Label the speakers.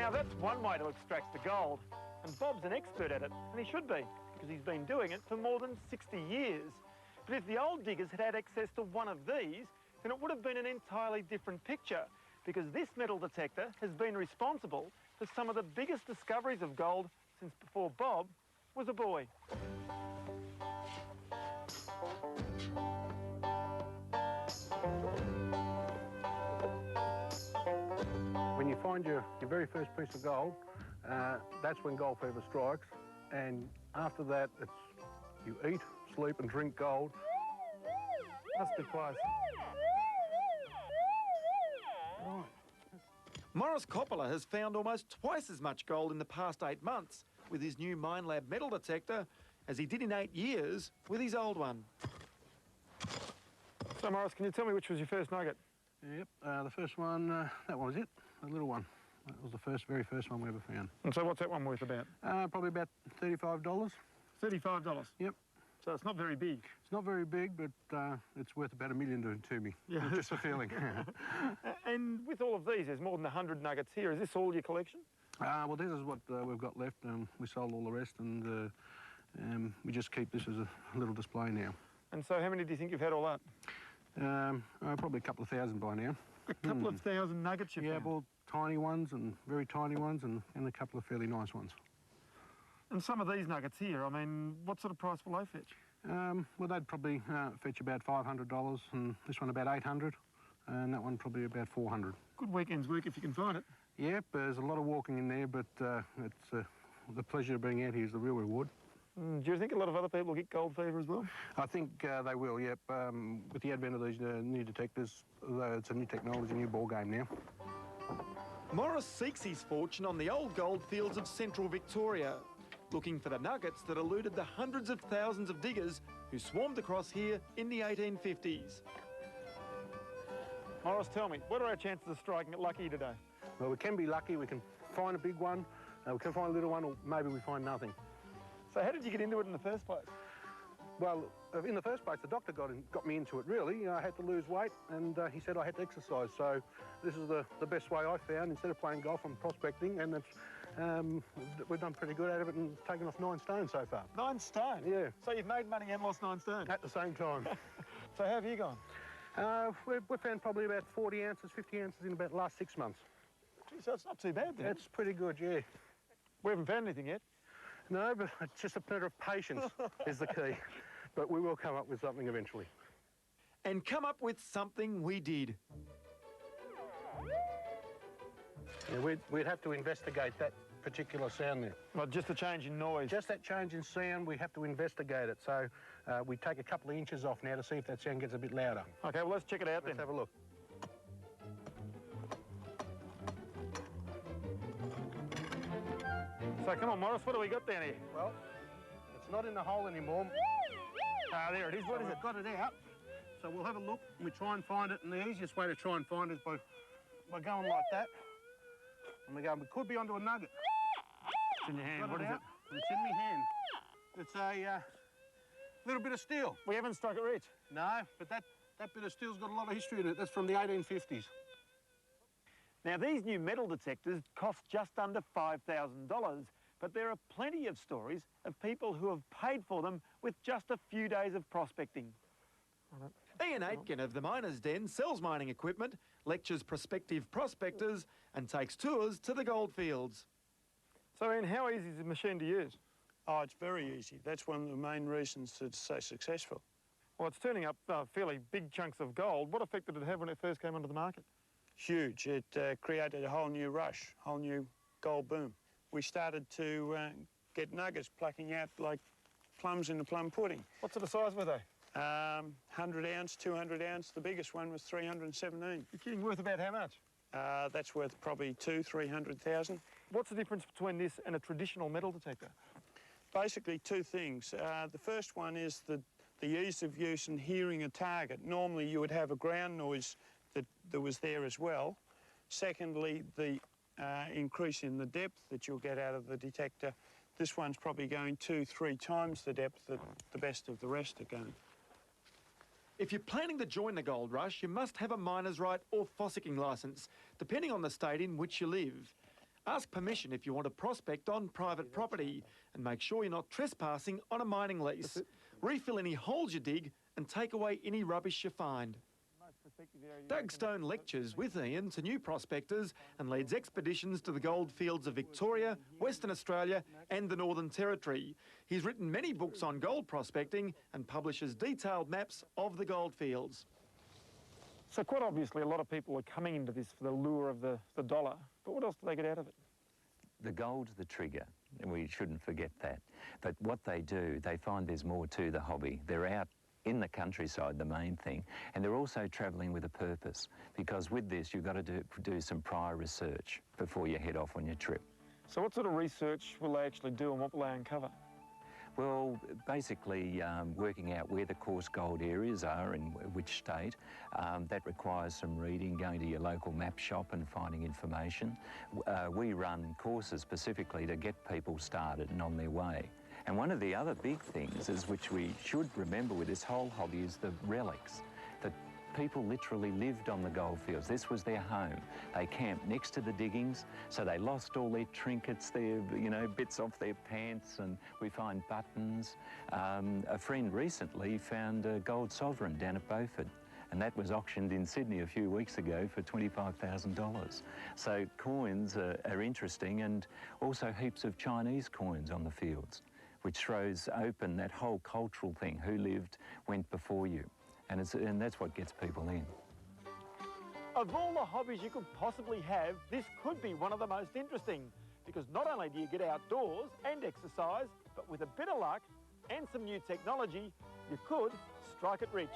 Speaker 1: Now that's one way to extract the gold, and Bob's an expert at it, and he should be, because he's been doing it for more than 60 years. But if the old diggers had had access to one of these, then it would have been an entirely different picture, because this metal detector has been responsible for some of the biggest discoveries of gold since before Bob was a boy.
Speaker 2: When you find your very first piece of gold, that's when gold fever strikes, and after that it's you eat, sleep and drink gold.
Speaker 1: Must be close.
Speaker 2: Right.
Speaker 3: Morris Coppola has found almost twice as much gold in the past 8 months with his new Minelab metal detector as he did in 8 years with his old one.
Speaker 1: So Morris, can you tell me which was your first nugget?
Speaker 2: Yep, the first one, that one was it, the little one. That was the very first one we ever found.
Speaker 1: And so what's that one worth about?
Speaker 2: Probably about $35.
Speaker 1: $35?
Speaker 2: Yep.
Speaker 1: So it's not very big.
Speaker 2: It's not very big, but it's worth about $1 million to me.
Speaker 1: Yeah.
Speaker 2: Just a feeling.
Speaker 1: And with all of these, there's more than 100 nuggets here. Is this all your collection?
Speaker 2: Well, this is what we've got left. We sold all the rest, and we just keep this as a little display now.
Speaker 1: And so how many do you think you've had all up?
Speaker 2: Probably a couple of thousand by now.
Speaker 1: A couple of thousand nuggets you've found?
Speaker 2: Yeah, well, tiny ones and very tiny ones and a couple of fairly nice ones.
Speaker 1: And some of these nuggets here, I mean, what sort of price will they fetch?
Speaker 2: Well, they'd probably fetch about $500, and this one about $800, and that one probably about $400.
Speaker 1: Good weekend's work if you can find it.
Speaker 2: Yep, there's a lot of walking in there, but it's the pleasure of being out here is the real reward.
Speaker 1: Do you think a lot of other people will get gold fever as well?
Speaker 2: I think they will, yep. With the advent of these new detectors, it's a new technology, new ball game now.
Speaker 3: Morris seeks his fortune on the old gold fields of central Victoria, looking for the nuggets that eluded the hundreds of thousands of diggers who swarmed across here in the 1850s.
Speaker 1: Morris, tell me, what are our chances of striking it lucky today?
Speaker 2: Well, we can be lucky. We can find a big one, we can find a little one, or maybe we find nothing.
Speaker 1: So how did you get into it in the first place?
Speaker 2: Well, in the first place, the doctor got me into it, really. I had to lose weight, and he said I had to exercise. So this is the best way I found. Instead of playing golf, I'm prospecting, and we've done pretty good at it and taken off 9 stone so far.
Speaker 1: 9 stone?
Speaker 2: Yeah.
Speaker 1: So you've made money and lost 9 stone?
Speaker 2: At the same time.
Speaker 1: So how have you gone?
Speaker 2: We've found probably about 40 ounces, 50 ounces in about the last 6 months.
Speaker 1: Gee, so it's not too bad then.
Speaker 2: That's pretty good, yeah.
Speaker 1: We haven't found anything yet.
Speaker 2: No, but it's just a matter of patience is the key. But we will come up with something eventually.
Speaker 3: And come up with something we did.
Speaker 2: Yeah, we'd have to investigate that particular sound there.
Speaker 1: Well, just a change in noise.
Speaker 2: Just that change in sound, we have to investigate it. So we take a couple of inches off now to see if that sound gets a bit louder.
Speaker 1: OK, well, let's check it out then.
Speaker 2: Let's have a look.
Speaker 1: So come on, Morris, what do we got down here?
Speaker 2: Well, it's not in the hole anymore.
Speaker 1: Ah, there it is. What is it?
Speaker 2: We've got it out. So we'll have a look and we try and find it. And the easiest way to try and find it is by going like that. And we could be onto a nugget.
Speaker 1: It's in your hand. What is it?
Speaker 2: It's in my hand. It's a little bit of steel.
Speaker 1: We haven't struck it rich.
Speaker 2: No, but that bit of steel's got a lot of history in it. That's from the 1850s.
Speaker 1: Now, these new metal detectors cost just under $5,000, but there are plenty of stories of people who have paid for them with just a few days of prospecting.
Speaker 3: Ian Aitken of the Miners' Den sells mining equipment, lectures prospective prospectors and takes tours to the goldfields.
Speaker 1: So, Ian, how easy is the machine to use?
Speaker 4: Oh, it's very easy. That's one of the main reasons it's so successful.
Speaker 1: Well, it's turning up fairly big chunks of gold. What effect did it have when it first came onto the market?
Speaker 4: Huge. It created a whole new rush, whole new gold boom. We started to get nuggets plucking out like plums in the plum pudding.
Speaker 1: What sort of size were they?
Speaker 4: 100 ounce, 200 ounce. The biggest one was 317.
Speaker 1: You're kidding, worth about how much?
Speaker 4: That's worth probably 200,000-300,000.
Speaker 1: What's the difference between this and a traditional metal detector?
Speaker 4: Basically 2 things. The first one is the ease of use and hearing a target. Normally you would have a ground noise that was there as well. Secondly, the increase in the depth that you'll get out of the detector. This one's probably going 2-3 times the depth that the best of the rest are going.
Speaker 3: If you're planning to join the gold rush, you must have a miner's right or fossicking licence, depending on the state in which you live. Ask permission if you want to prospect on private property and make sure you're not trespassing on a mining lease. Refill any holes you dig and take away any rubbish you find. Doug Stone lectures with Ian to new prospectors and leads expeditions to the goldfields of Victoria, Western Australia and the Northern Territory. He's written many books on gold prospecting and publishes detailed maps of the goldfields.
Speaker 1: So quite obviously a lot of people are coming into this for the lure of the dollar, but what else do they get out of it?
Speaker 5: The gold's the trigger, and we shouldn't forget that. But what they do, they find there's more to the hobby. They're out in the countryside, the main thing, and they're also travelling with a purpose, because with this you've got to do some prior research before you head off on your trip.
Speaker 1: So what sort of research will they actually do and what will they uncover?
Speaker 5: Well, basically working out where the coarse gold areas are in which state. That requires some reading, going to your local map shop and finding information. We run courses specifically to get people started and on their way. And one of the other big things is, which we should remember with this whole hobby, is the relics. That people literally lived on the goldfields. This was their home. They camped next to the diggings, so they lost all their trinkets, their, bits off their pants, and we find buttons. A friend recently found a gold sovereign down at Beaufort, and that was auctioned in Sydney a few weeks ago for $25,000. So coins are interesting, and also heaps of Chinese coins on the fields, which throws open that whole cultural thing. Who lived, went before you. And that's what gets people in.
Speaker 1: Of all the hobbies you could possibly have, this could be one of the most interesting, because not only do you get outdoors and exercise, but with a bit of luck and some new technology, you could strike it rich.